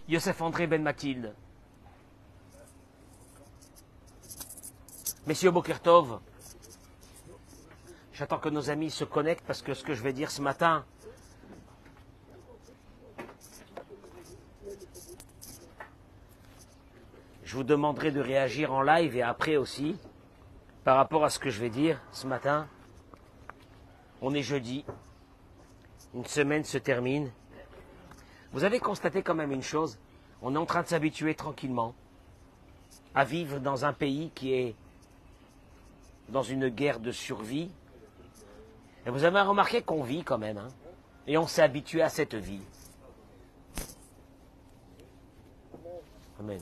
Youssef André Ben Mathilde. Messieurs Bokertov, j'attends que nos amis se connectent parce que ce que je vais dire ce matin, je vous demanderai de réagir en live et après aussi, par rapport à ce que je vais dire ce matin. On est jeudi, une semaine se termine. Vous avez constaté quand même une chose, on est en train de s'habituer tranquillement à vivre dans un pays qui est dans une guerre de survie. Et vous avez remarqué qu'on vit quand même, hein, et on s'est habitué à cette vie. Amen.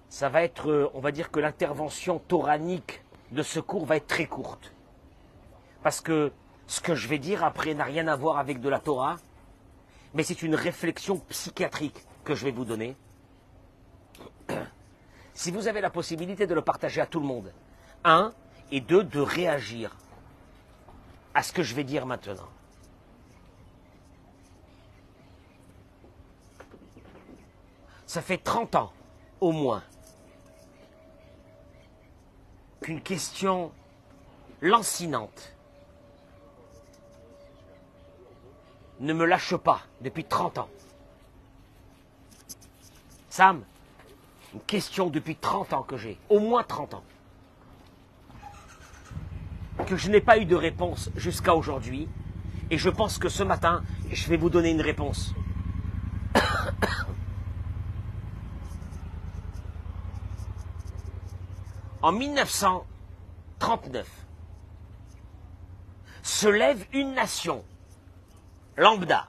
Ça va être, on va dire que l'intervention toranique de ce cours va être très courte. Parce que ce que je vais dire après n'a rien à voir avec de la Torah, mais c'est une réflexion psychiatrique que je vais vous donner. Si vous avez la possibilité de le partager à tout le monde, un, et deux, de réagir à ce que je vais dire maintenant. Ça fait 30 ans, au moins, qu'une question lancinante ne me lâche pas depuis 30 ans. Sam, une question depuis 30 ans que j'ai, au moins 30 ans, que je n'ai pas eu de réponse jusqu'à aujourd'hui, et je pense que ce matin, je vais vous donner une réponse. En 1939, se lève une nation, lambda,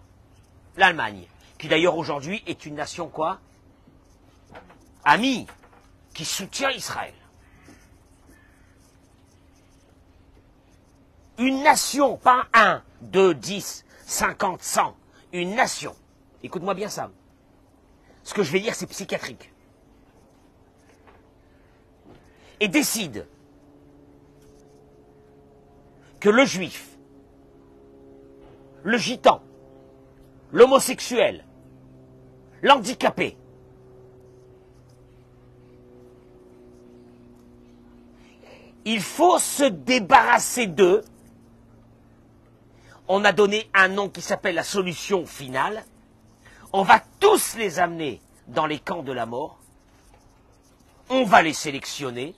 l'Allemagne, qui d'ailleurs aujourd'hui est une nation quoi? Amie, qui soutient Israël. Une nation, pas 1, 2, 10, 50, 100, une nation. Écoute-moi bien ça. Ce que je vais dire, c'est psychiatrique. Et décide que le juif, le gitan, l'homosexuel, l'handicapé, il faut se débarrasser d'eux. On a donné un nom qui s'appelle la solution finale. On va tous les amener dans les camps de la mort. On va les sélectionner.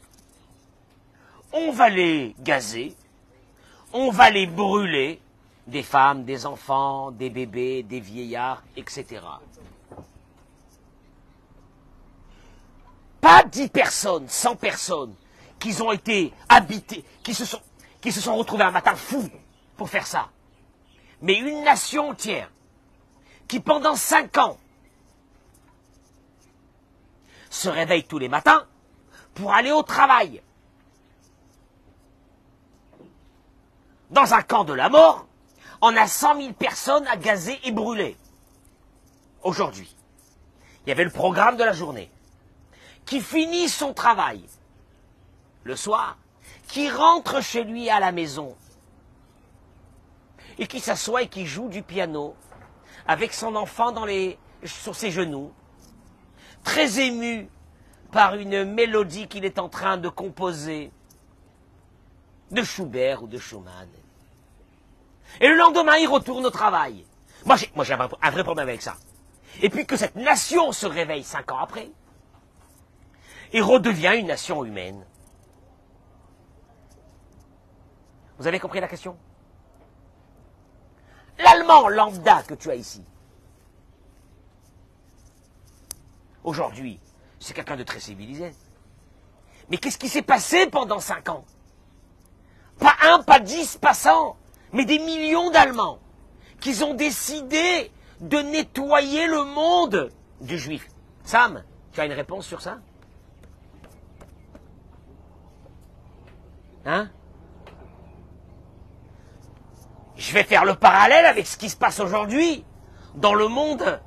On va les gazer. On va les brûler. Des femmes, des enfants, des bébés, des vieillards, etc. Pas 10 personnes, 100 personnes qui ont été habitées, qui se sont retrouvés un matin fous pour faire ça. Mais une nation entière qui pendant 5 ans se réveille tous les matins pour aller au travail. Dans un camp de la mort, on a 100 000 personnes à gazer et brûler. Aujourd'hui, il y avait le programme de la journée. Qui finit son travail le soir, qui rentre chez lui à la maison et qui s'assoit et qui joue du piano avec son enfant sur ses genoux, très ému par une mélodie qu'il est en train de composer de Schubert ou de Schumann. Et le lendemain, il retourne au travail. Moi, j'ai un vrai problème avec ça. Et puis que cette nation se réveille 5 ans après et redevient une nation humaine. Vous avez compris la question? L'allemand lambda que tu as ici, aujourd'hui, c'est quelqu'un de très civilisé. Mais qu'est-ce qui s'est passé pendant 5 ans? Pas 1, pas 10, pas 100, mais des millions d'Allemands qui ont décidé de nettoyer le monde du juif. Sam, tu as une réponse sur ça? Hein? Je vais faire le parallèle avec ce qui se passe aujourd'hui dans le monde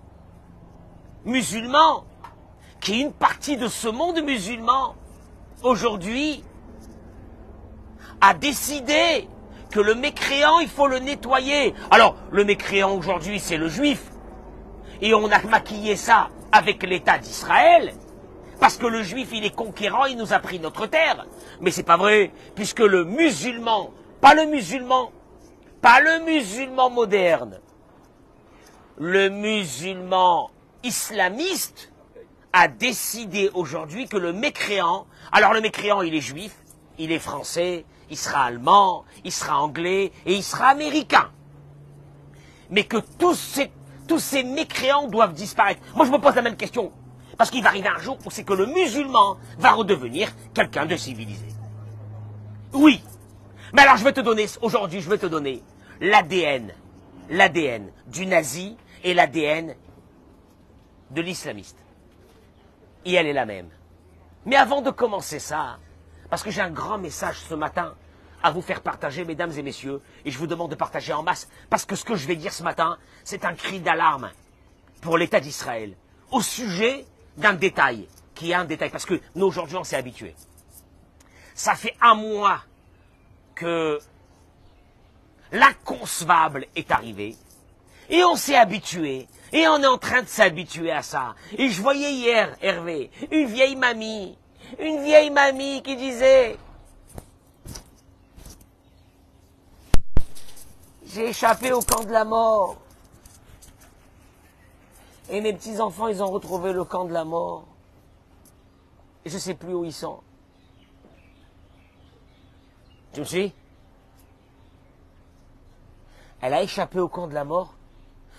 musulman, qui est une partie de ce monde musulman, aujourd'hui, a décidé que le mécréant, il faut le nettoyer. Alors, le mécréant aujourd'hui, c'est le juif. Et on a maquillé ça avec l'État d'Israël, parce que le juif, il est conquérant, il nous a pris notre terre. Mais c'est pas vrai, puisque le musulman, pas le musulman moderne, le musulman islamiste a décidé aujourd'hui que le mécréant, alors le mécréant, il est juif, il est français, il sera allemand, il sera anglais et il sera américain. Mais que tous ces mécréants doivent disparaître. Moi, je me pose la même question. Parce qu'il va arriver un jour où c'est que le musulman va redevenir quelqu'un de civilisé. Oui. Mais alors, aujourd'hui, je vais te donner l'ADN du nazi et l'ADN de l'islamiste. Et elle est la même. Mais avant de commencer ça, parce que j'ai un grand message ce matin à vous faire partager, mesdames et messieurs, et je vous demande de partager en masse, parce que ce que je vais dire ce matin, c'est un cri d'alarme pour l'État d'Israël, au sujet d'un détail, qui est un détail, parce que nous aujourd'hui on s'est habitués. Ça fait un mois que l'inconcevable est arrivé, et on s'est habitué, et on est en train de s'habituer à ça. Et je voyais hier, Hervé, une vieille mamie qui disait: j'ai échappé au camp de la mort. Et mes petits-enfants, ils ont retrouvé le camp de la mort. Et je ne sais plus où ils sont. Tu me suis? Elle a échappé au camp de la mort.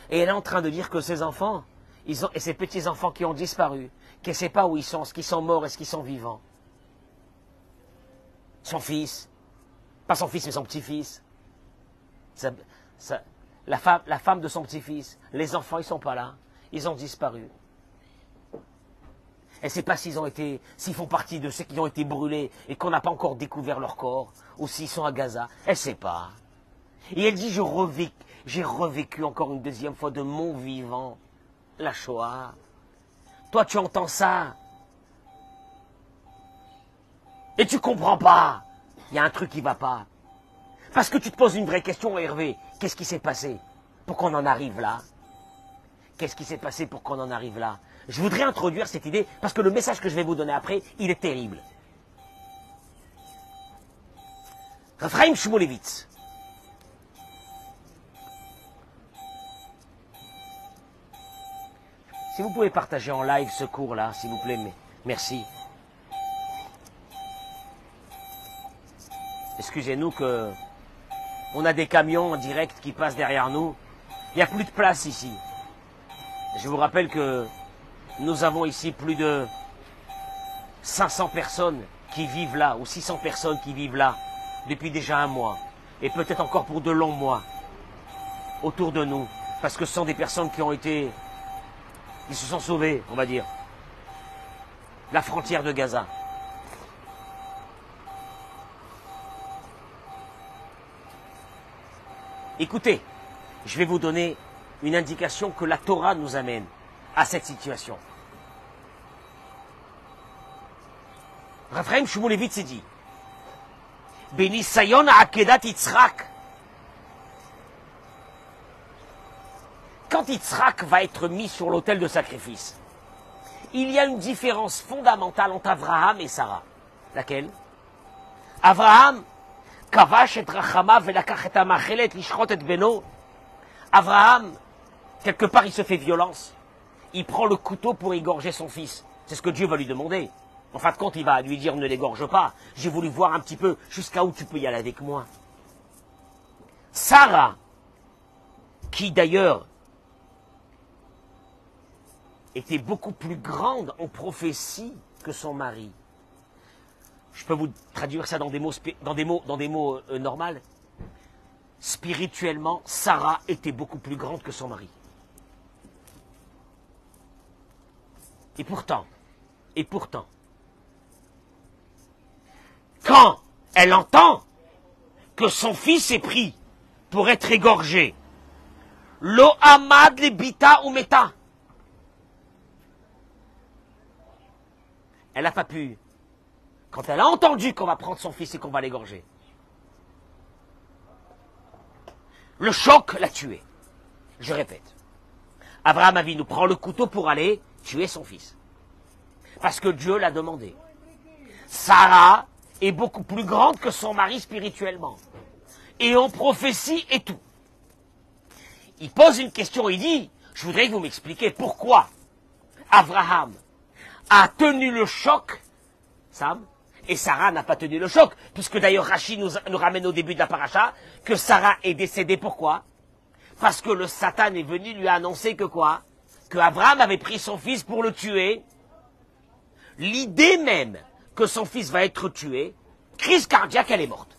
Et elle est en train de dire que ses enfants, et ses petits-enfants qui ont disparu, qu'elle ne sait pas où ils sont, est-ce qu'ils sont morts, est-ce qu'ils sont vivants. Son fils, pas son fils, mais son petit-fils. La femme de son petit-fils, les enfants, ils ne sont pas là. Ils ont disparu. Elle ne sait pas s'ils font partie de ceux qui ont été brûlés et qu'on n'a pas encore découvert leur corps, ou s'ils sont à Gaza. Elle ne sait pas. Et elle dit: j'ai revécu encore une deuxième fois de mon vivant la Shoah. Toi, tu entends ça et tu comprends pas. Il y a un truc qui ne va pas. Parce que tu te poses une vraie question, Hervé. Qu'est-ce qui s'est passé pour qu'on en arrive là? Qu'est-ce qui s'est passé pour qu'on en arrive là? Je voudrais introduire cette idée parce que le message que je vais vous donner après, il est terrible. Raphaël Shmulevitz. Si vous pouvez partager en live ce cours-là, s'il vous plaît, merci. Excusez-nous que on a des camions en direct qui passent derrière nous. Il n'y a plus de place ici. Je vous rappelle que nous avons ici plus de 500 personnes qui vivent là, ou 600 personnes qui vivent là, depuis déjà un mois, et peut-être encore pour de longs mois, autour de nous, parce que ce sont des personnes qui se sont sauvées, on va dire, la frontière de Gaza. Écoutez, je vais vous donner une indication que la Torah nous amène à cette situation. Raphaël Shmulevitz s'est dit: Benisayon Akedat Yitzhak. Quand Yitzhak va être mis sur l'autel de sacrifice, il y a une différence fondamentale entre Abraham et Sarah. Laquelle? Abraham, Kavash et Rachamav et Lakach et Amachelet Lishchot et Beno. Abraham, quelque part, il se fait violence. Il prend le couteau pour égorger son fils. C'est ce que Dieu va lui demander. En fin de compte, il va lui dire: ne l'égorge pas. J'ai voulu voir un petit peu jusqu'à où tu peux y aller avec moi. Sarah, qui d'ailleurs était beaucoup plus grande en prophétie que son mari. Je peux vous traduire ça dans des mots normaux. Spirituellement, Sarah était beaucoup plus grande que son mari. Et pourtant, quand elle entend que son fils est pris pour être égorgé, lo amad le bita ou meta, elle n'a pas pu. Quand elle a entendu qu'on va prendre son fils et qu'on va l'égorger, Le choc l'a tué. Je répète. Abraham Avinu prend le couteau pour aller tuer son fils. Parce que Dieu l'a demandé. Sarah est beaucoup plus grande que son mari spirituellement. Et en prophétie et tout. Il pose une question, il dit, je voudrais que vous m'expliquiez pourquoi Abraham a tenu le choc, Sam, et Sarah n'a pas tenu le choc, puisque d'ailleurs Rachid nous ramène au début de la paracha, que Sarah est décédée, pourquoi? Parce que le Satan est venu lui annoncer que quoi? Que Abraham avait pris son fils pour le tuer. L'idée même que son fils va être tué, crise cardiaque, elle est morte.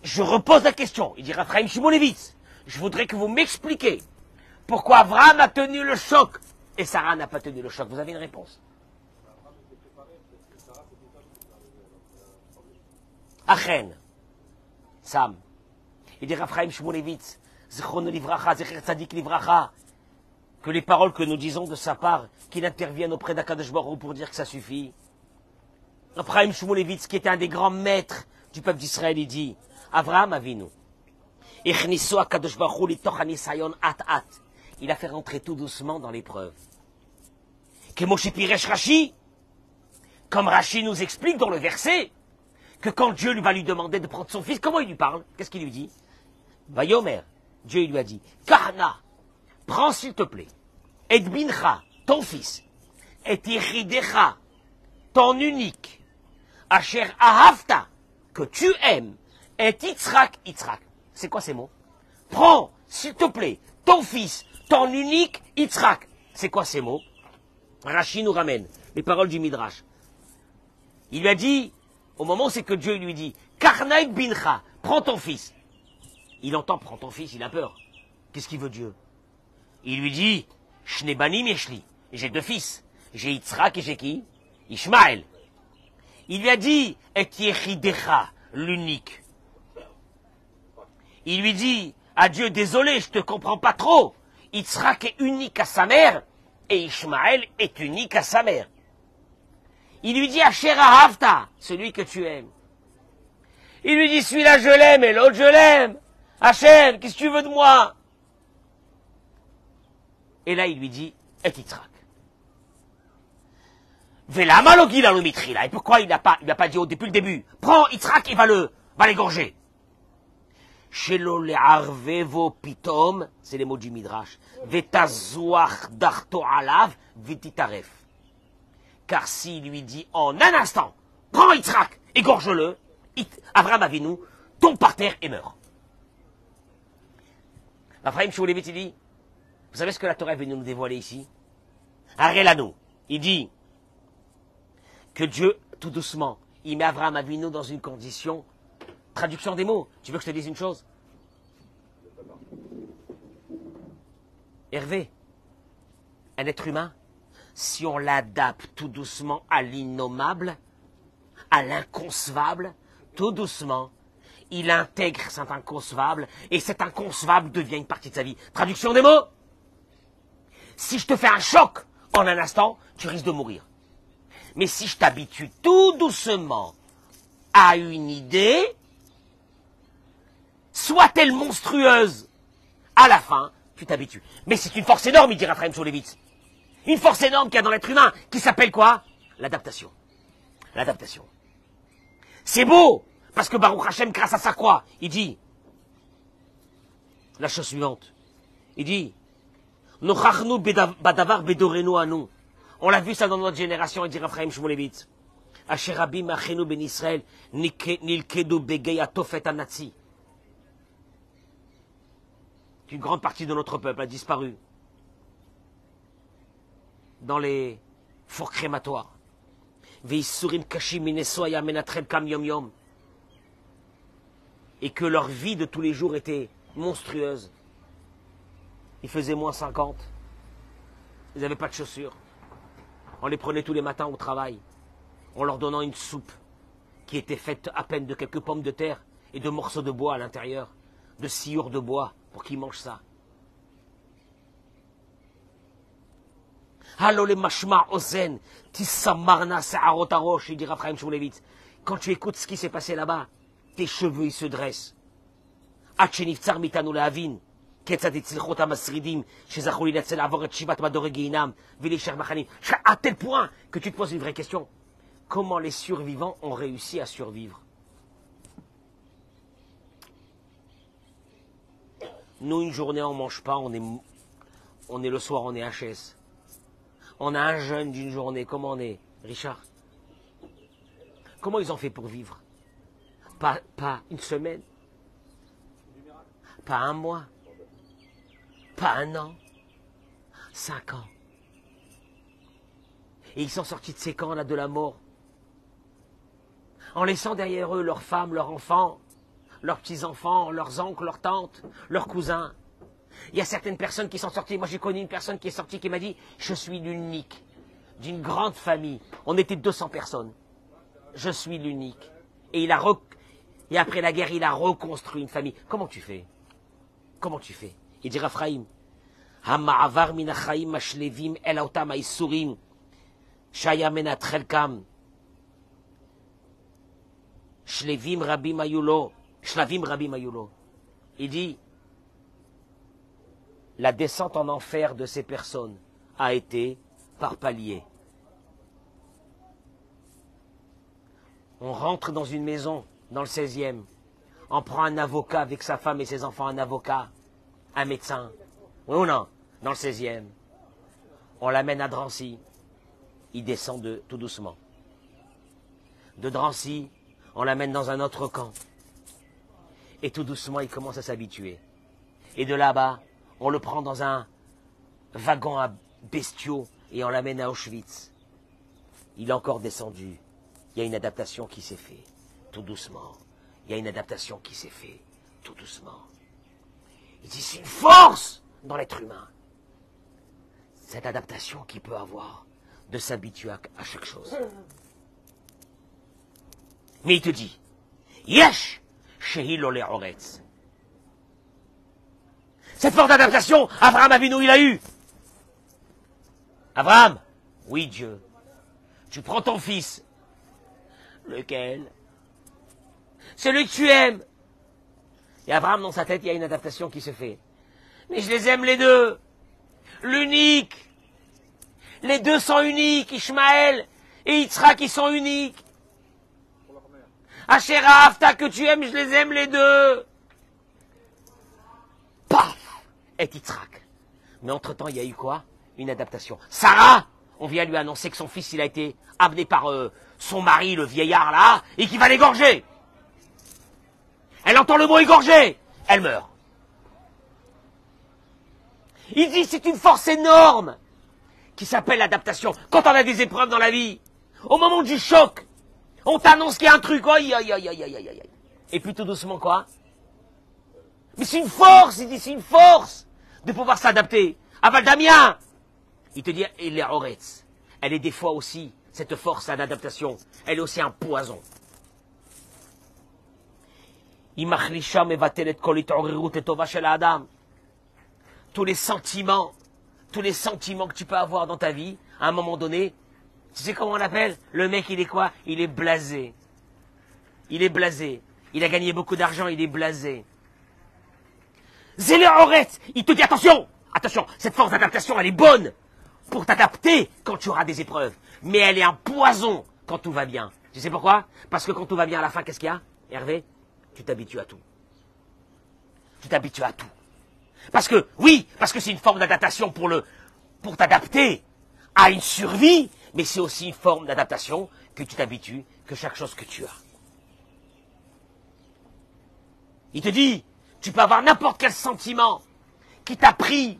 Je repose la question, il dit Raphaël Shimon-Levitz, je voudrais que vous m'expliquiez pourquoi Abraham a tenu le choc et Sarah n'a pas tenu le choc. Vous avez une réponse? Achen, Sam, il dit Raphaël Shimon-Levitz, Zichron Livracha, Zecher Tzadik Livracha, que les paroles que nous disons de sa part, qu'il intervienne auprès d'Akadosh Baruch Hu pour dire que ça suffit. Raphaël Shimon-Levitz, qui était un des grands maîtres du peuple d'Israël, il dit Avraham Avinu, Ichniso Akadosh Baruch Hu litoch hanisayon at-at. Il a fait rentrer tout doucement dans l'épreuve. Que Moshe Piresh Rashi, comme Rashi nous explique dans le verset, que quand Dieu lui va lui demander de prendre son fils, comment il lui parle? Qu'est-ce qu'il lui dit? Vayomer, Dieu il lui a dit, Kahana, prends s'il te plaît, et bincha, ton fils, et iridecha, ton unique, asher ahavta, que tu aimes, et Yitzhak, Yitzhak. C'est quoi ces mots? Prends, s'il te plaît, ton fils, ton unique Yitzhak. C'est quoi ces mots? Rashi nous ramène les paroles du Midrash. Il lui a dit, au moment où c'est que Dieu lui dit, Karnaïk bincha, prends ton fils. Il entend, prends ton fils, il a peur. Qu'est-ce qu'il veut Dieu? Il lui dit, Shnebanim yeshli, j'ai deux fils. J'ai Yitzhak et j'ai qui? Ishmaël. Il lui a dit, et Yechidecha, l'unique. Il lui dit, à Dieu, désolé, je te comprends pas trop. Yitzhak est unique à sa mère, et Ishmaël est unique à sa mère. Il lui dit, Asher Ahavta, celui que tu aimes. Il lui dit, celui-là je l'aime, et l'autre je l'aime. Hachem, qu'est-ce que tu veux de moi? Et là, il lui dit, et Yitzhak. Velama lo gila lo mitrila. Et pourquoi il n'a pas dit depuis le début, prends Yitzhak et va l'égorger. Shelo le'arvevo pitom, c'est les mots du Midrash. Vetazuach darto alav vetitaref. Car s'il lui dit en un instant, prends Yitzhak, égorge-le, Abraham Avinu tombe par terre et meurt. Raphaël Shimon-Levitz, il dit, vous savez ce que la Torah est venue nous dévoiler ici? Arrêlano, il dit que Dieu, tout doucement, il met Abraham Avinu dans une condition. Traduction des mots. Tu veux que je te dise une chose? Hervé, un être humain, si on l'adapte tout doucement à l'innommable, à l'inconcevable, tout doucement, il intègre cet inconcevable, et cet inconcevable devient une partie de sa vie. Traduction des mots. Si je te fais un choc en un instant, tu risques de mourir. Mais si je t'habitue tout doucement à une idée, soit-elle monstrueuse, à la fin, tu t'habitues. Mais c'est une force énorme, il dit Raphaël Shimon-Levitz. Une force énorme qu'il y a dans l'être humain, qui s'appelle quoi? L'adaptation. L'adaptation. C'est beau, parce que Baruch Hashem, grâce à ça quoi? Il dit, la chose suivante, il dit, Nochachnu badavar bedorenu anu. On l'a vu ça dans notre génération, il dit Raphaël Shimon-Levitz. Asher rabim achenu ben Israël, nilkedu begei atofet anatzi. Une grande partie de notre peuple a disparu dans les fours crématoires. Et que leur vie de tous les jours était monstrueuse. Il faisait moins 50. Ils n'avaient pas de chaussures. On les prenait tous les matins au travail, en leur donnant une soupe qui était faite à peine de quelques pommes de terre et de morceaux de bois à l'intérieur, de sciures de bois, pour qu'ils mangent ça. Quand tu écoutes ce qui s'est passé là-bas, tes cheveux ils se dressent. עד שנבצר מאיתנו להבין כיצד הצליחו אותם השרידים שזכו להינצל לעבור את 7 מדורי גיהינם ולהישאר מחנים. À tel point que tu te poses une vraie question. Comment les survivants ont réussi à survivre? Nous, une journée, on ne mange pas, on est le soir, on est HS. On a un jeûne d'une journée, comment on est, Richard? Comment ils ont fait pour vivre? Pas une semaine, pas un mois, pas un an, 5 ans. Et ils sont sortis de ces camps-là de la mort, en laissant derrière eux leurs femmes, leurs enfants, leurs petits-enfants, leurs oncles, leurs tantes, leurs cousins. Il y a certaines personnes qui sont sorties. Moi, j'ai connu une personne qui est sortie qui m'a dit « Je suis l'unique d'une grande famille. » On était 200 personnes. Je suis l'unique. Et et après la guerre, il a reconstruit une famille. Comment tu fais? Comment tu fais? Il dit Raphaïm « Hama'avar min ha'chaim mashlevim el ha'otam ha'isurim shaya menat chelkam shlevim rabim ayulo shlavim rabim ayulo. » Il dit la descente en enfer de ces personnes a été par paliers. On rentre dans une maison, dans le 16e, on prend un avocat avec sa femme et ses enfants, un avocat, un médecin, oui ou non, dans le 16e. On l'amène à Drancy, il descend tout doucement. De Drancy, on l'amène dans un autre camp. Et tout doucement, il commence à s'habituer. Et de là-bas, on le prend dans un wagon à bestiaux et on l'amène à Auschwitz. Il est encore descendu. Il y a une adaptation qui s'est faite, tout doucement. Il y a une adaptation qui s'est faite, tout doucement. Il dit, c'est une force dans l'être humain. Cette adaptation qu'il peut avoir de s'habituer à chaque chose. Mais il te dit, Yesh, Shehi Lole Oretz. Cette force d'adaptation, Abraham Avinu, il a eu. Abraham, oui Dieu, tu prends ton fils. Lequel? Celui que tu aimes. Et Abraham, dans sa tête, il y a une adaptation qui se fait. Mais je les aime les deux. L'unique. Les deux sont uniques, Ishmaël et Yitzhak, ils sont uniques. Asherah, Afta, que tu aimes, je les aime les deux. Paf! Et Yitzhak. Mais entre-temps, il y a eu quoi? Une adaptation. Sarah, on vient lui annoncer que son fils, il a été amené par son mari, le vieillard là, et qu'il va l'égorger. Elle entend le mot égorger, elle meurt. Il dit, c'est une force énorme qui s'appelle l'adaptation. Quand on a des épreuves dans la vie, au moment du choc, on t'annonce qu'il y a un truc, aïe, aïe, aïe, aïe, aïe, aïe. Et puis tout doucement, quoi? Mais c'est une force, il dit, c'est une force de pouvoir s'adapter. Aval Damien, il te dit, il est Oretz. Elle est des fois aussi, cette force d'adaptation, elle est aussi un poison. Tous les sentiments que tu peux avoir dans ta vie, à un moment donné, tu sais comment on l'appelle? Le mec, il est quoi? Il est blasé. Il est blasé. Il a gagné beaucoup d'argent, il est blasé. Zéler Oretz, il te dit attention, attention, cette force d'adaptation, elle est bonne pour t'adapter quand tu auras des épreuves. Mais elle est un poison quand tout va bien. Tu sais pourquoi? Parce que quand tout va bien à la fin, qu'est-ce qu'il y a, Hervé? Tu t'habitues à tout. Tu t'habitues à tout. Parce que, oui, parce que c'est une forme d'adaptation pour t'adapter à une survie, mais c'est aussi une forme d'adaptation que tu t'habitues, que chaque chose que tu as. Il te dit, tu peux avoir n'importe quel sentiment qui t'a pris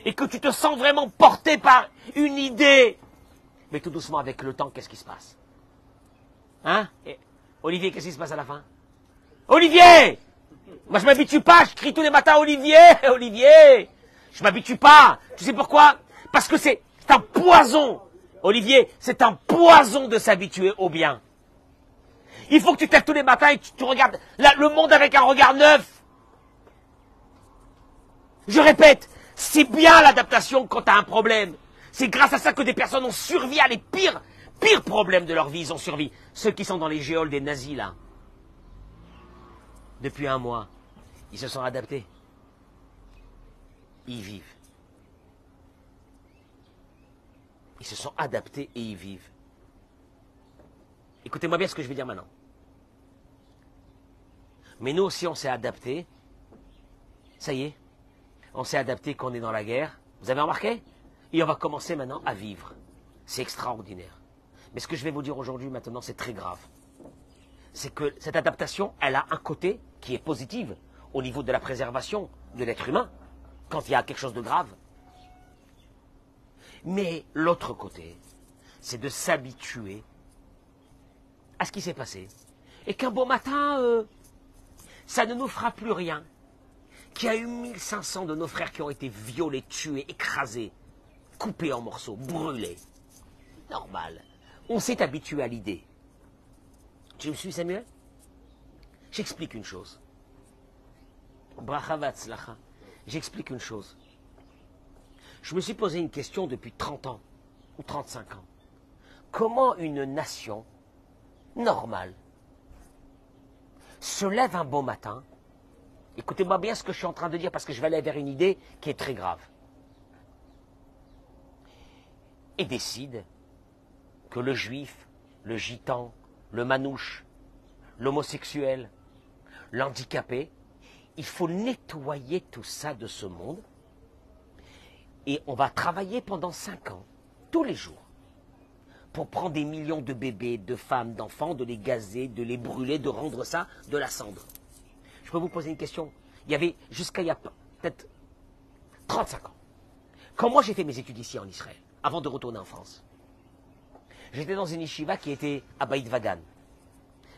et que tu te sens vraiment porté par une idée. Mais tout doucement, avec le temps, qu'est-ce qui se passe? Hein? Et Olivier, qu'est-ce qui se passe à la fin? Olivier! Moi, je m'habitue pas, je crie tous les matins, Olivier, Olivier! Je m'habitue pas. Tu sais pourquoi? Parce que c'est un poison. Olivier, c'est un poison de s'habituer au bien. Il faut que tu te lèves tous les matins et que tu regardes le monde avec un regard neuf. Je répète, c'est bien l'adaptation quand tu as un problème. C'est grâce à ça que des personnes ont survécu à les pires problèmes de leur vie, ils ont survécu. Ceux qui sont dans les géoles des nazis, là. Depuis un mois, Ils se sont adaptés. Ils y vivent. Ils se sont adaptés et y vivent. Écoutez-moi bien ce que je vais dire maintenant. Mais nous aussi, on s'est adaptés. Ça y est, on s'est adapté qu'on est dans la guerre. Vous avez remarqué? Et on va commencer maintenant à vivre. C'est extraordinaire. Mais ce que je vais vous dire aujourd'hui, maintenant, c'est très grave. C'est que cette adaptation, elle a un côté qui est positif au niveau de la préservation de l'être humain, quand il y a quelque chose de grave. Mais l'autre côté, c'est de s'habituer à ce qui s'est passé. Et qu'un beau matin, ça ne nous fera plus rien. Qu'il y a eu 1500 de nos frères qui ont été violés, tués, écrasés, coupés en morceaux, brûlés. Normal. On s'est habitué à l'idée. Tu me suis, Samuel? J'explique une chose. J'explique une chose. Je me suis posé une question depuis 30 ans ou 35 ans. Comment une nation normale se lève un beau matin, écoutez-moi bien ce que je suis en train de dire parce que je vais aller vers une idée qui est très grave, et décide que le juif, le gitan, le manouche, l'homosexuel, l'handicapé, il faut nettoyer tout ça de ce monde. Et on va travailler pendant 5 ans, tous les jours, pour prendre des millions de bébés, de femmes, d'enfants, de les gazer, de les brûler, de rendre ça de la cendre. Je peux vous poser une question? Il y avait, jusqu'à il y a peut-être 35 ans, quand moi j'ai fait mes études ici en Israël, avant de retourner en France, j'étais dans une yeshiva qui était à Beit Vagan.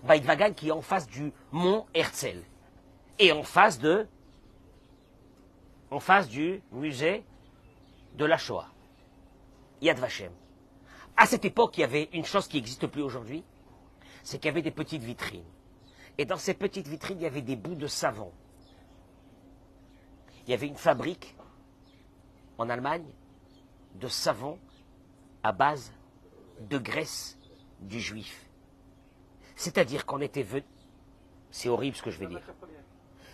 Beit Vagan qui est en face du mont Herzl. Et en face du musée de la Shoah, Yad Vashem. À cette époque, il y avait une chose qui n'existe plus aujourd'hui, c'est qu'il y avait des petites vitrines. Et dans ces petites vitrines, il y avait des bouts de savon. Il y avait une fabrique en Allemagne de savon à base de graisse du juif. C'est-à-dire qu'on était venu... C'est horrible ce que je vais dire.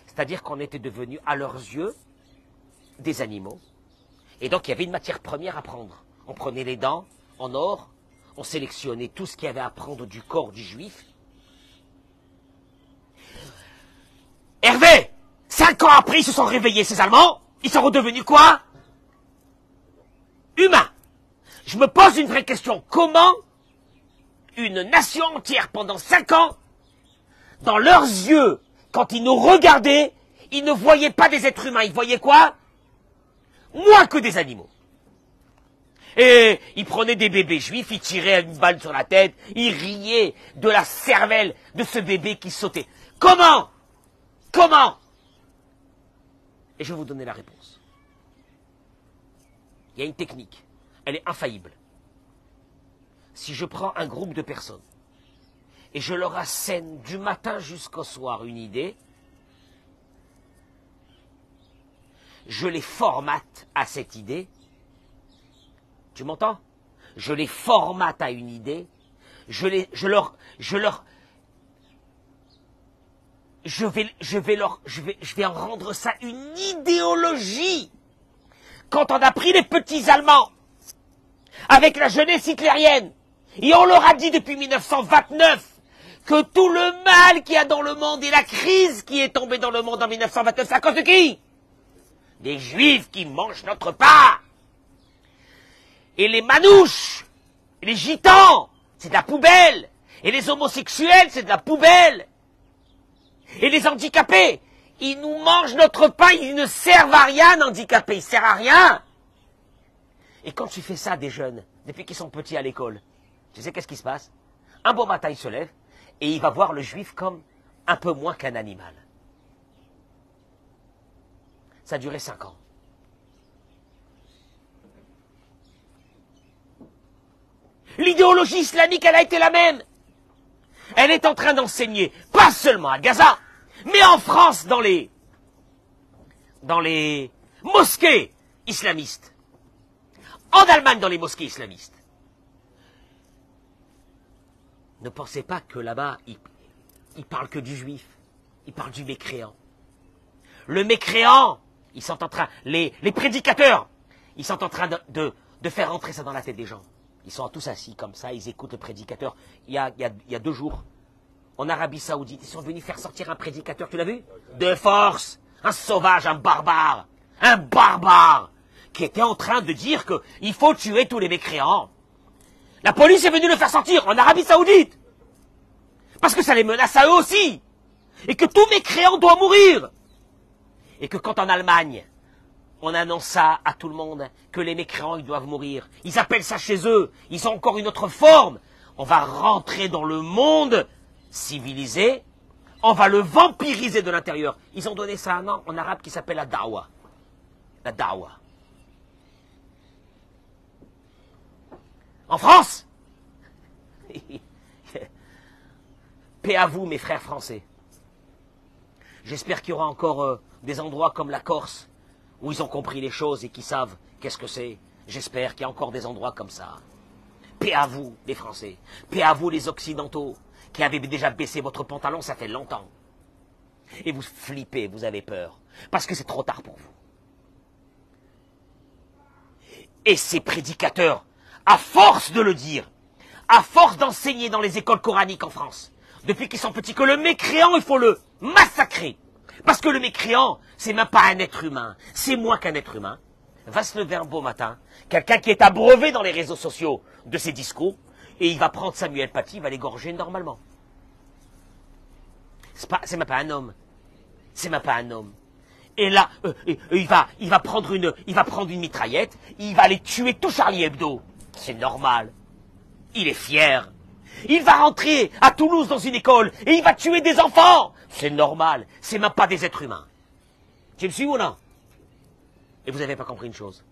C'est-à-dire qu'on était devenu, à leurs yeux, des animaux. Et donc, il y avait une matière première à prendre. On prenait les dents en or, on sélectionnait tout ce qu'il y avait à prendre du corps du juif. Hervé, 5 ans après, ils se sont réveillés, ces Allemands. Ils sont redevenus quoi? Humains. Je me pose une vraie question. Comment une nation entière, pendant 5 ans, dans leurs yeux, quand ils nous regardaient, ils ne voyaient pas des êtres humains, ils voyaient quoi? Moins que des animaux. Et ils prenaient des bébés juifs, ils tiraient une balle sur la tête, ils riaient de la cervelle de ce bébé qui sautait. Comment? Comment? Et je vais vous donner la réponse. Il y a une technique, elle est infaillible. Si je prends un groupe de personnes et je leur assène du matin jusqu'au soir une idée, je les formate à cette idée. Tu m'entends? Je les formate à une idée. Je vais en rendre ça une idéologie. Quand on a pris les petits Allemands avec la jeunesse hitlérienne et on leur a dit depuis 1929 que tout le mal qu'il y a dans le monde et la crise qui est tombée dans le monde en 1929, c'est à cause de qui? Des juifs qui mangent notre pain. Et les manouches, et les gitans, c'est de la poubelle. Et les homosexuels, c'est de la poubelle. Et les handicapés, ils nous mangent notre pain, ils ne servent à rien, handicapés, ils servent à rien. Et quand tu fais ça à des jeunes, depuis qu'ils sont petits à l'école, tu sais qu'est-ce qui se passe? Un beau matin, il se lève, et il va voir le juif comme un peu moins qu'un animal. Ça a duré 5 ans. L'idéologie islamique, elle a été la même. Elle est en train d'enseigner, pas seulement à Gaza, mais en France, dans les mosquées islamistes. En Allemagne, dans les mosquées islamistes. Ne pensez pas que là-bas, ils parlent que du juif. Ils parlent du mécréant. le mécréant, ils sont en train, les prédicateurs, ils sont en train de faire rentrer ça dans la tête des gens. Ils sont tous assis comme ça, ils écoutent le prédicateur. Il y a 2 jours, en Arabie Saoudite, ils sont venus faire sortir un prédicateur, tu l'as vu? De force, un sauvage, un barbare, qui était en train de dire qu'il faut tuer tous les mécréants. La police est venue le faire sortir en Arabie Saoudite. Parce que ça les menace à eux aussi. Et que tout mécréant doit mourir. Et que quand en Allemagne, on annonce ça à tout le monde, que les mécréants, ils doivent mourir. Ils appellent ça chez eux. Ils ont encore une autre forme. On va rentrer dans le monde civilisé. On va le vampiriser de l'intérieur. Ils ont donné ça un nom en arabe qui s'appelle la dawa. La dawa. En France, paix à vous, mes frères français. J'espère qu'il y aura encore des endroits comme la Corse, où ils ont compris les choses et qui savent qu'est-ce que c'est. J'espère qu'il y a encore des endroits comme ça. Paix à vous, les Français. Paix à vous, les Occidentaux, qui avez déjà baissé votre pantalon, ça fait longtemps. Et vous flippez, vous avez peur, parce que c'est trop tard pour vous. Et ces prédicateurs, à force de le dire, à force d'enseigner dans les écoles coraniques en France, depuis qu'ils sont petits, que le mécréant, il faut le massacrer. Parce que le mécréant, c'est même pas un être humain, c'est moins qu'un être humain. Va se lever un beau matin, quelqu'un qui est abreuvé dans les réseaux sociaux de ses discours, et il va prendre Samuel Paty, il va l'égorger normalement. C'est même pas un homme. C'est même pas un homme. Et là, il va prendre une mitraillette, il va aller tuer tout Charlie Hebdo. C'est normal. Il est fier. Il va rentrer à Toulouse dans une école et il va tuer des enfants. C'est normal. C'est même pas des êtres humains. Tu me suis ou non? Et vous n'avez pas compris une chose.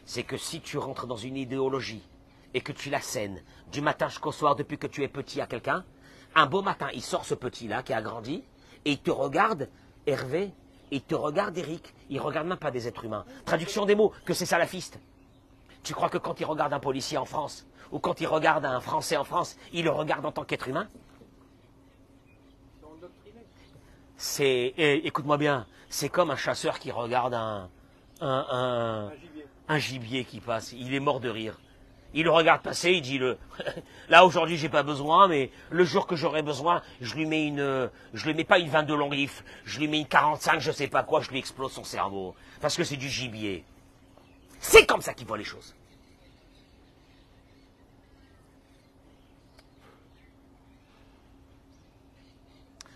C'est que si tu rentres dans une idéologie et que tu la scènes du matin jusqu'au soir depuis que tu es petit à quelqu'un, un beau matin, il sort ce petit-là qui a grandi et il te regarde, Hervé, et il te regarde, Eric. Il regarde même pas des êtres humains. Traduction des mots, que c'est salafiste. Tu crois que quand il regarde un policier en France, ou quand il regarde un Français en France, il le regarde en tant qu'être humain? Écoute-moi bien, c'est comme un chasseur qui regarde un gibier qui passe. Il est mort de rire. Il le regarde passer, il dit là aujourd'hui j'ai pas besoin, mais le jour que j'aurai besoin, je lui mets pas une 22 long rifle, je lui mets une 45, je sais pas quoi, je lui explose son cerveau. Parce que c'est du gibier. C'est comme ça qu'il voit les choses.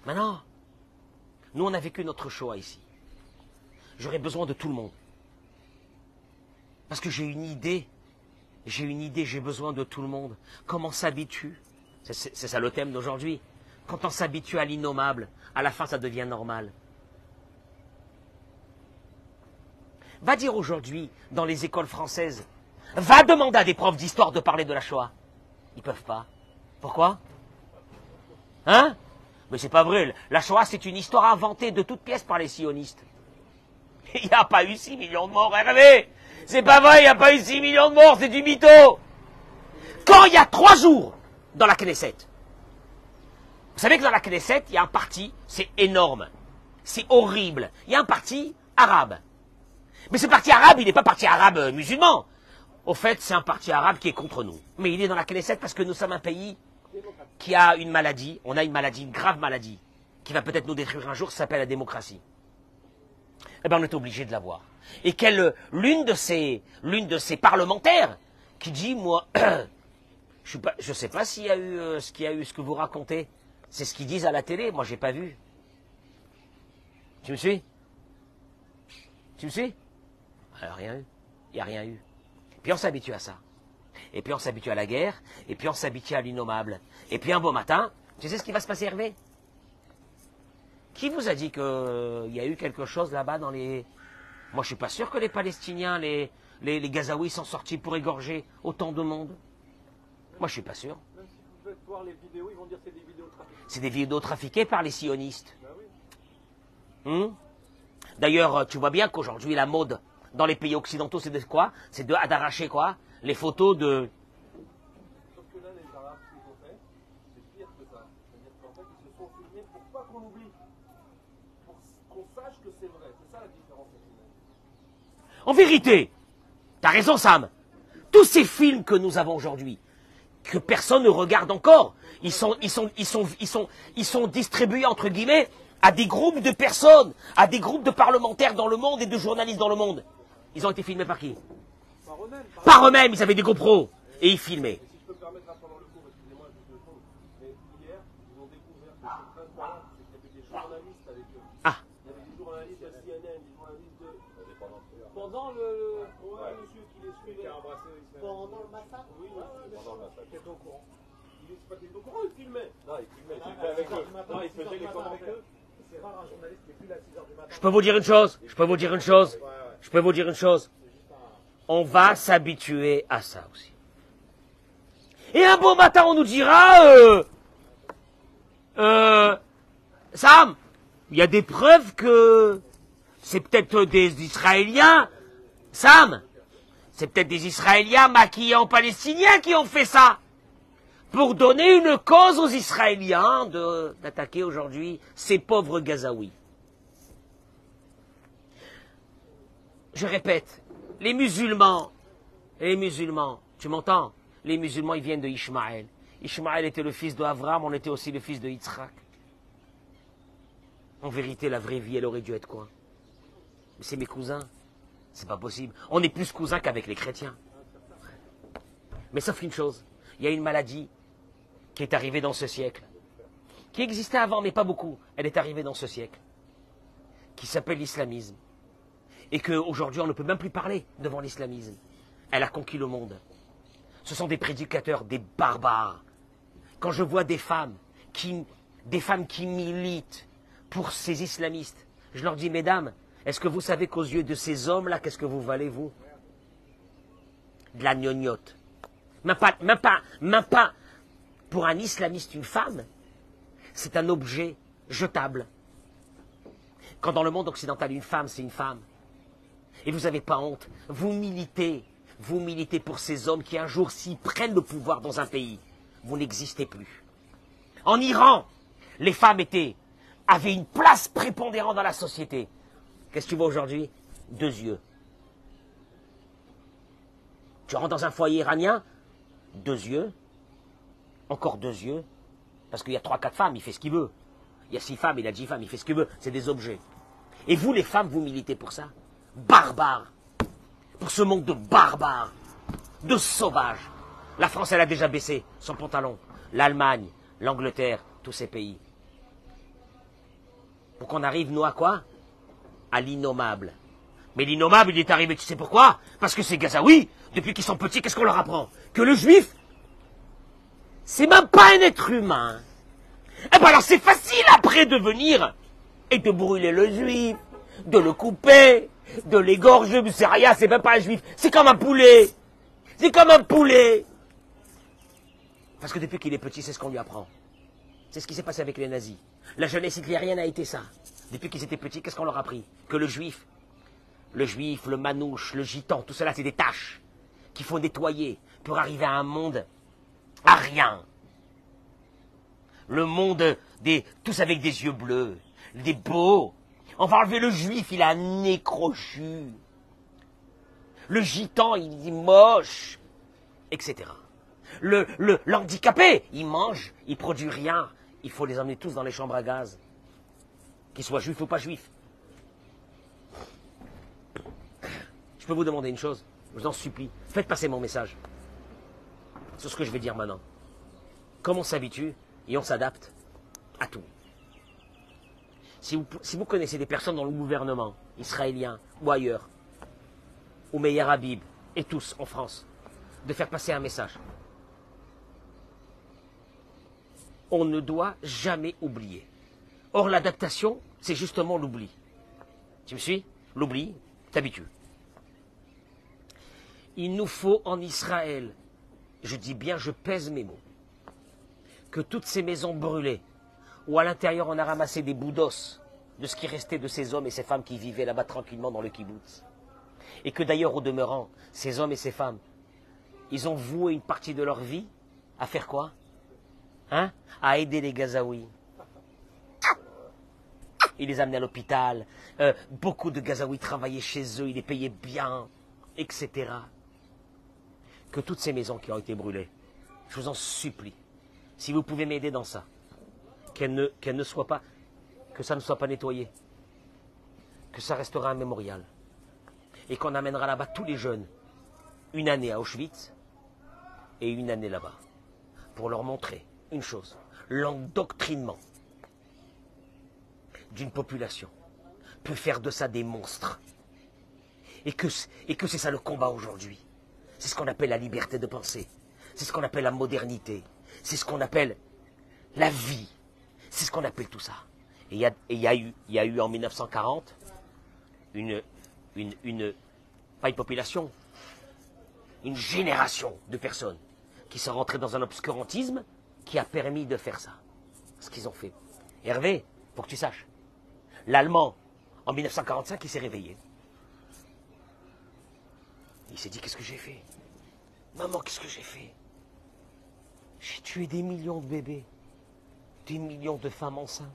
Maintenant, nous on a vécu notre Shoah ici. J'aurais besoin de tout le monde. Parce que j'ai une idée, j'ai besoin de tout le monde. Comment on s'habitue? C'est ça le thème d'aujourd'hui. Quand on s'habitue à l'innommable, à la fin ça devient normal. Va dire aujourd'hui, dans les écoles françaises, va demander à des profs d'histoire de parler de la Shoah. Ils peuvent pas. Pourquoi? Hein? Mais c'est pas vrai. La Shoah, c'est une histoire inventée de toutes pièces par les sionistes. Il n'y a pas eu 6 millions de morts, Hervé. C'est pas vrai, il n'y a pas eu 6 millions de morts, c'est du mytho. Quand il y a 3 jours dans la Knesset, vous savez que dans la Knesset, il y a un parti, c'est énorme, c'est horrible. Il y a un parti arabe. Mais ce parti arabe, il n'est pas parti arabe musulman. Au fait, c'est un parti arabe qui est contre nous. Mais il est dans la Knesset parce que nous sommes un pays qui a une maladie, on a une maladie, une grave maladie, qui va peut-être nous détruire un jour, ça s'appelle la démocratie. Eh bien, on est obligé de l'avoir. Et l'une de ces parlementaires qui dit, moi, je sais pas s'il y a eu ce qu'il y a eu, ce que vous racontez. C'est ce qu'ils disent à la télé, moi j'ai pas vu. Tu me suis? Tu me suis? Alors, rien eu. Il n'y a rien eu. Puis on s'habitue à ça. Et puis on s'habitue à la guerre, et puis on s'habitue à l'innommable. Et puis un beau matin, tu sais ce qui va se passer, Hervé? Qui vous a dit qu'il y a eu quelque chose là-bas dans les... Moi, je suis pas sûr que les Palestiniens, les Gazaouis sont sortis pour égorger autant de monde. Moi, je suis pas sûr. Même si vous faites voir les vidéos, ils vont dire que c'est des vidéos trafiquées. C'est des vidéos trafiquées par les sionistes. Ben oui. D'ailleurs, tu vois bien qu'aujourd'hui, la mode dans les pays occidentaux, c'est de quoi? C'est d'arracher quoi? Les photos de... Sauf que là, les Arabes, ce qu'ils ont fait, c'est pire que ça. C'est-à-dire qu'en fait, ils se sont filmés pour pas qu'on oublie. Pour qu'on sache que En vérité, t'as raison Sam, tous ces films que nous avons aujourd'hui, que personne ne regarde encore, ils sont distribués entre guillemets à des groupes de personnes, à des groupes de parlementaires dans le monde et de journalistes dans le monde. Ils ont été filmés par qui? Par eux-mêmes, ils avaient des GoPros et ils filmaient. Si je peux me permettre pendant le cours, excusez-moi, je te trompe, mais hier, ils ont découvert que ce printemps-là, c'est qu'il y avait des journalistes avec eux. Ah. Il y avait des journalistes de CNN, des journalistes de... Pendant le... Ouais, monsieur qui les suivait. Pendant le massacre. Oui, pendant le massacre. Qui est au courant. C'est pas qu'il est au courant, il filmait. Non, il filmait avec eux. Non, il faisait les commentaires. C'est rare un journaliste qui est plus là à 6 h du matin. Je peux vous dire une chose, je peux vous dire une chose. On va s'habituer à ça aussi. Et un beau matin, on nous dira, Sam, il y a des preuves que c'est peut-être des Israéliens. Sam, c'est peut-être des Israéliens maquillés en Palestiniens qui ont fait ça. Pour donner une cause aux Israéliens d'attaquer aujourd'hui ces pauvres Gazaouis. Je répète, les musulmans, tu m'entends? Les musulmans, ils viennent de Ishmaël. Ishmaël était le fils d'Abraham, on était aussi le fils de Yitzhak. En vérité, la vraie vie, elle aurait dû être quoi? Mais c'est mes cousins. C'est pas possible. On est plus cousins qu'avec les chrétiens. Mais sauf une chose, il y a une maladie qui est arrivée dans ce siècle, qui existait avant, mais pas beaucoup. Elle est arrivée dans ce siècle, qui s'appelle l'islamisme. Et qu'aujourd'hui, on ne peut même plus parler devant l'islamisme. Elle a conquis le monde. Ce sont des prédicateurs, des barbares. Quand je vois des femmes qui militent pour ces islamistes, je leur dis, mesdames, est-ce que vous savez qu'aux yeux de ces hommes-là, qu'est-ce que vous valez, vous? De la gnognotte. Même pas. Pour un islamiste, une femme, c'est un objet jetable. Quand dans le monde occidental, une femme, c'est une femme. Et vous n'avez pas honte. Vous militez pour ces hommes qui un jour, s'ils prennent le pouvoir dans un pays, vous n'existez plus. En Iran, les femmes avaient une place prépondérante dans la société. Qu'est-ce que tu vois aujourd'hui? 2 yeux. Tu rentres dans un foyer iranien, 2 yeux, encore 2 yeux, parce qu'il y a 3-4 femmes, il fait ce qu'il veut. Il y a 6 femmes, il a 10 femmes, il fait ce qu'il veut, c'est des objets. Et vous, les femmes, vous militez pour ça? Barbares. Pour ce monde de barbares, de sauvages. La France, elle a déjà baissé son pantalon. L'Allemagne, l'Angleterre, tous ces pays. Pour qu'on arrive, nous, à quoi? À l'innommable. Mais l'innommable, il est arrivé, tu sais pourquoi? Parce que ces Gazaouis, depuis qu'ils sont petits, qu'est-ce qu'on leur apprend? Que le juif, c'est même pas un être humain. Eh ben alors c'est facile après de venir et de brûler le juif, de le couper, de l'égorger, mais c'est rien, c'est même pas un juif, c'est comme un poulet. C'est comme un poulet. Parce que depuis qu'il est petit, c'est ce qu'on lui apprend. C'est ce qui s'est passé avec les nazis. La jeunesse hitlérienne a été ça. Depuis qu'ils étaient petits, qu'est-ce qu'on leur a appris? Que le juif, le manouche, le gitan, tout cela, c'est des tâches qu'il faut nettoyer pour arriver à un monde à rien. Le monde tous avec des yeux bleus, des beaux. On va enlever le juif, il a un nez crochu. Le gitan, il est moche, etc. L'handicapé, il mange, il produit rien. Il faut les emmener tous dans les chambres à gaz. Qu'ils soient juifs ou pas juifs. Je peux vous demander une chose, je vous en supplie, faites passer mon message. C'est ce que je vais dire maintenant. Comme on s'habitue et on s'adapte à tout. Si vous connaissez des personnes dans le gouvernement israélien ou ailleurs, ou Meir Habib, et tous en France, de faire passer un message. On ne doit jamais oublier. Or, l'adaptation, c'est justement l'oubli. Tu me suis? L'oubli, t'habitues. Il nous faut en Israël, je dis bien, je pèse mes mots, que toutes ces maisons brûlées, où à l'intérieur on a ramassé des bouts d'os de ce qui restait de ces hommes et ces femmes qui vivaient là-bas tranquillement dans le kibbutz, et que d'ailleurs au demeurant, ces hommes et ces femmes, ils ont voué une partie de leur vie à faire quoi? À aider les Gazaouis. il les amenait à l'hôpital. Beaucoup de Gazaouis travaillaient chez eux, ils les payaient bien, etc. Que toutes ces maisons qui ont été brûlées, je vous en supplie, si vous pouvez m'aider dans ça, qu'elles ne soient pas, que ça ne soit pas nettoyé, que ça restera un mémorial, et qu'on amènera là-bas tous les jeunes, une année à Auschwitz et une année là-bas, pour leur montrer une chose, l'endoctrinement d'une population peut faire de ça des monstres, et que c'est ça le combat aujourd'hui. C'est ce qu'on appelle la liberté de penser, c'est ce qu'on appelle la modernité, c'est ce qu'on appelle la vie, c'est ce qu'on appelle tout ça. Et il y a eu en 1940 pas une population, une génération de personnes qui sont rentrées dans un obscurantisme qui a permis de faire ça. Ce qu'ils ont fait. Hervé, faut que tu saches, l'Allemand, en 1945, il s'est réveillé. Il s'est dit, qu'est-ce que j'ai fait? Maman, qu'est-ce que j'ai fait? J'ai tué des millions de bébés, des millions de femmes enceintes,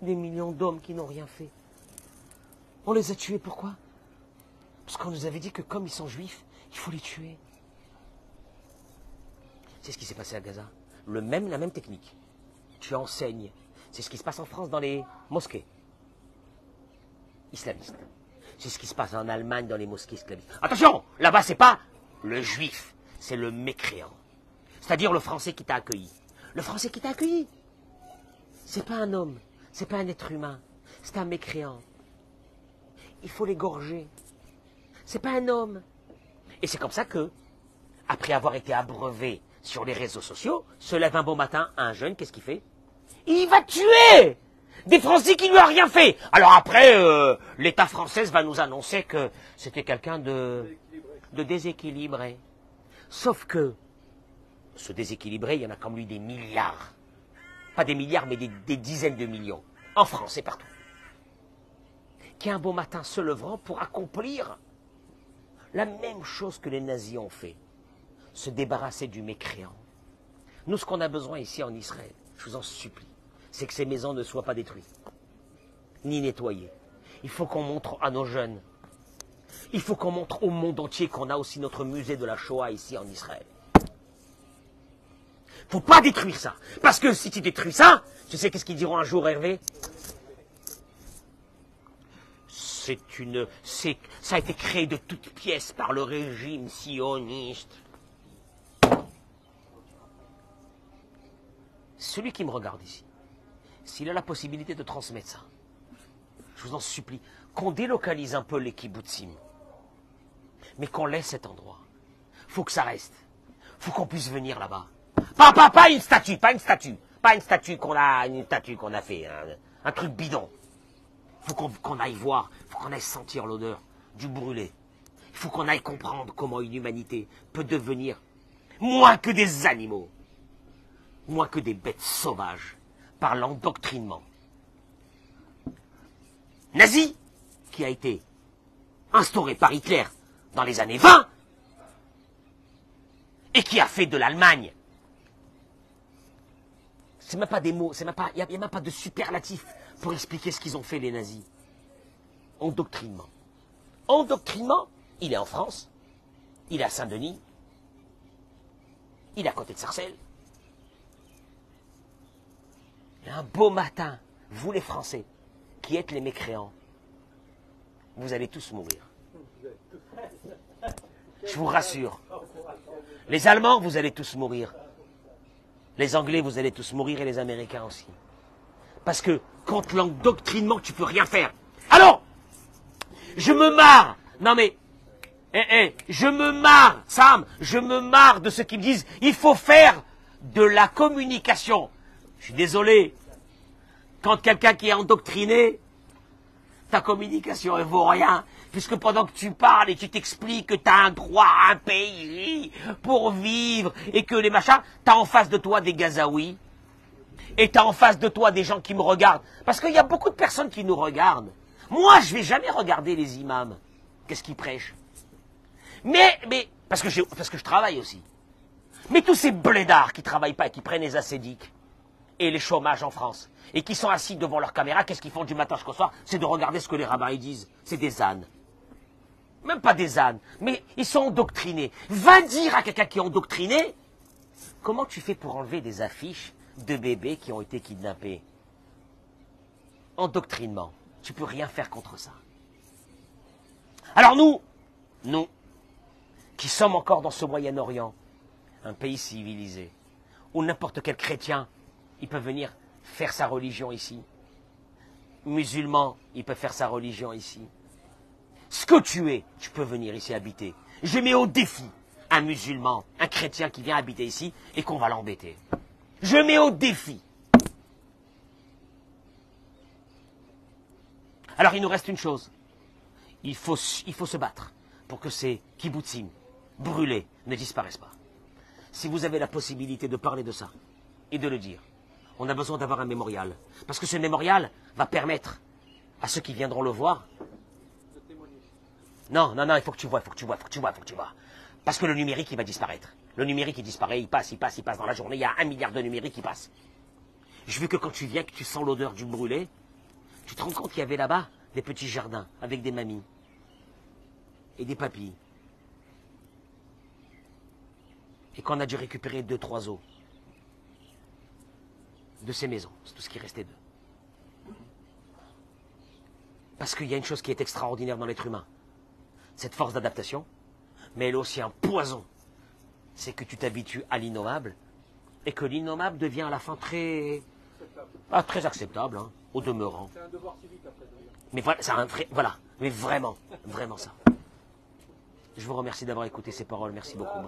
des millions d'hommes qui n'ont rien fait. On les a tués, pourquoi? Parce qu'on nous avait dit que comme ils sont juifs, il faut les tuer. C'est ce qui s'est passé à Gaza. La même technique. Tu enseignes. C'est ce qui se passe en France dans les mosquées islamistes. C'est ce qui se passe en Allemagne dans les mosquées islamistes. Attention, là-bas, c'est pas le juif, c'est le mécréant. C'est-à-dire le Français qui t'a accueilli. Le Français qui t'a accueilli, c'est pas un homme, c'est pas un être humain, c'est un mécréant. Il faut l'égorger. C'est pas un homme. Et c'est comme ça que, après avoir été abreuvé sur les réseaux sociaux, se lève un beau matin un jeune, qu'est-ce qu'il fait? Il va tuer des Français qui lui ont rien fait. Alors après, l'État français va nous annoncer que c'était quelqu'un de déséquilibré. Sauf que, ce déséquilibré, il y en a comme lui des milliards. Pas des milliards, mais des dizaines de millions. En France et partout. Qui un beau matin se lèveront pour accomplir la même chose que les nazis ont fait. Se débarrasser du mécréant. Nous, ce qu'on a besoin ici en Israël, je vous en supplie, c'est que ces maisons ne soient pas détruites, ni nettoyées. Il faut qu'on montre à nos jeunes, il faut qu'on montre au monde entier qu'on a aussi notre musée de la Shoah ici en Israël. Faut pas détruire ça, parce que si tu détruis ça, tu sais qu'est-ce qu'ils diront un jour, Hervé? Ça a été créé de toutes pièces par le régime sioniste. Celui qui me regarde ici, s'il a la possibilité de transmettre ça, je vous en supplie, qu'on délocalise un peu les kibbutzim, mais qu'on laisse cet endroit. Faut que ça reste. Faut qu'on puisse venir là-bas. Pas une statue, pas une statue qu'on a fait, un truc bidon. Faut qu'on aille voir, faut qu'on aille sentir l'odeur du brûlé. Il faut qu'on aille comprendre comment une humanité peut devenir moins que des animaux, moins que des bêtes sauvages, par l'endoctrinement nazi qui a été instauré par Hitler dans les années 20 et qui a fait de l'Allemagne. C'est même pas des mots, il n'y a même pas de superlatif pour expliquer ce qu'ils ont fait les nazis. Endoctrinement. Endoctrinement, il est en France, il est à Saint-Denis, il est à côté de Sarcelles. Et un beau matin, vous les Français, qui êtes les mécréants, vous allez tous mourir. Je vous rassure. Les Allemands, vous allez tous mourir. Les Anglais, vous allez tous mourir et les Américains aussi. Parce que contre l'endoctrinement, tu peux rien faire. Alors, je me marre. Non mais, je me marre, Sam, je me marre de ceux qui me disent, il faut faire de la communication. Je suis désolé. Quand quelqu'un qui est endoctriné, ta communication, elle vaut rien. Puisque pendant que tu parles et tu t'expliques que tu as un droit à un pays pour vivre et que les machins, tu as en face de toi des Gazaouis et tu as en face de toi des gens qui me regardent. Parce qu'il y a beaucoup de personnes qui nous regardent. Moi, je ne vais jamais regarder les imams. Qu'est-ce qu'ils prêchent? Mais parce que je travaille aussi. Mais tous ces blédards qui ne travaillent pas et qui prennent les ascédiques et les chômages en France, et qui sont assis devant leur caméra, qu'est-ce qu'ils font du matin jusqu'au soir? C'est de regarder ce que les rabbins ils disent. C'est des ânes. Même pas des ânes, mais ils sont endoctrinés. Va dire à quelqu'un qui est endoctriné, comment tu fais pour enlever des affiches de bébés qui ont été kidnappés? Endoctrinement. Tu peux rien faire contre ça. Alors nous, qui sommes encore dans ce Moyen-Orient, un pays civilisé, où n'importe quel chrétien, il peut venir faire sa religion ici. Musulman, il peut faire sa religion ici. Ce que tu es, tu peux venir ici habiter. Je mets au défi un musulman, un chrétien qui vient habiter ici et qu'on va l'embêter. Je mets au défi. Alors il nous reste une chose. Il faut se battre pour que ces kibbutzim brûlés ne disparaissent pas. Si vous avez la possibilité de parler de ça et de le dire, on a besoin d'avoir un mémorial. Parce que ce mémorial va permettre à ceux qui viendront le voir. Non, il faut que tu vois. Parce que le numérique, il va disparaître. Le numérique, il disparaît, il passe dans la journée. Il y a 1 milliard de numériques qui passent. Je veux que quand tu viens, que tu sens l'odeur du brûlé, tu te rends compte qu'il y avait là-bas des petits jardins avec des mamies et des papis. Et qu'on a dû récupérer 2-3 os de ces maisons. C'est tout ce qui restait d'eux. Parce qu'il y a une chose qui est extraordinaire dans l'être humain. Cette force d'adaptation, mais elle est aussi un poison. C'est que tu t'habitues à l'innommable, et que l'innommable devient à la fin très acceptable, hein, au demeurant. C'est un devoir civique après. Mais voilà, c'est un vrai, voilà, mais vraiment ça. Je vous remercie d'avoir écouté ces paroles, merci beaucoup.